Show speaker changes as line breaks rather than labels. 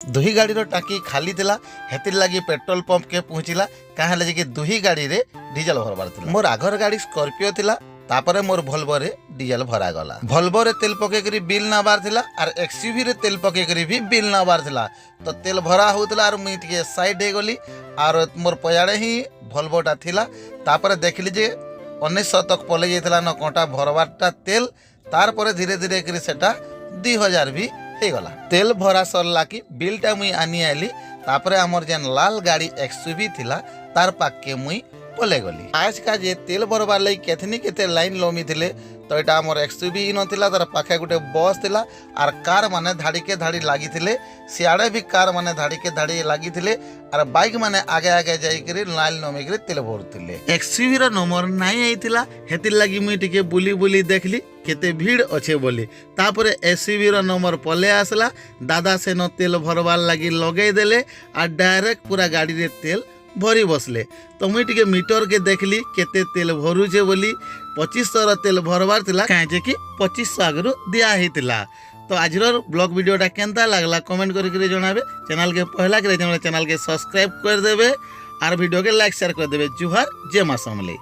दुही गाड़ी टाकी खाली थिला हेतिर लगी पेट्रोल पंप के पहुँचला कहाँ कि दुही गाड़ी रे डीजल भरबार थिला। मोर आगर गाड़ी स्कॉर्पियो थिला तापरे मोर भल्वो रे डीजल भरा गला। भल्वो रे तेल पकेकरी बिल नबार थिला और एक्सयूवी रे तेल पकेकरी भी बिल नबार थिला। तो तेल भरा होतला और मुई टिके साइड हे गली और मोर पयाड़े ही भल्वोटा थिला। तापरे देखली जे 1900 तक पले जाइतला न कोटा भरबारटा तेल तार परे धीरे धीरे करी सेटा 2000 भी हे गला। तेल भरा सरला कि बिलटा मुई आनी आइली तापरे हमर जेन लाल गाड़ी एक्सयूवी थिला तार पाके मुई पले गली। आज का जे तेल भरबार लई केथनी केते लाइन लमी थिले तो एटा हमर एक्सयूवी इ नथिला तार पाखे गुटे बस थिला और कार माने धाड़ी के धाड़ी लागी थिले। सियाड़े भी कार माने धाड़ी के धाड़ी लागी थिले और बाइक माने आगे आगे जाई करी लाइन नमी करी तेल भरथिले। एक्सयूवी रो नंबर नाई आइतिला हेतिर लागी मुई टिके बुली बुली देखली केते भीड़ अच्छे बोली। तापरे एसयूवी रो नंबर पले आसला दादा से न तेल भरबार लागी लगे देले और डायरेक्ट पूरा गाड़ी रे तेल भरी बसले। तो मुई टिके मीटर के देखली केते तेल भरुचे बोली 2500 तेल भरबार थिला काहे कि 2500 आगरु दिया हितिला। तो आज ब्लॉग वीडियोटा केनता लागला कमेंट करके जणाबे। चैनल के पहला करे चैनल के सब्सक्राइब कर देबे और वीडियो के लाइक शेयर कर देबे। जुहार जय मां समलेई।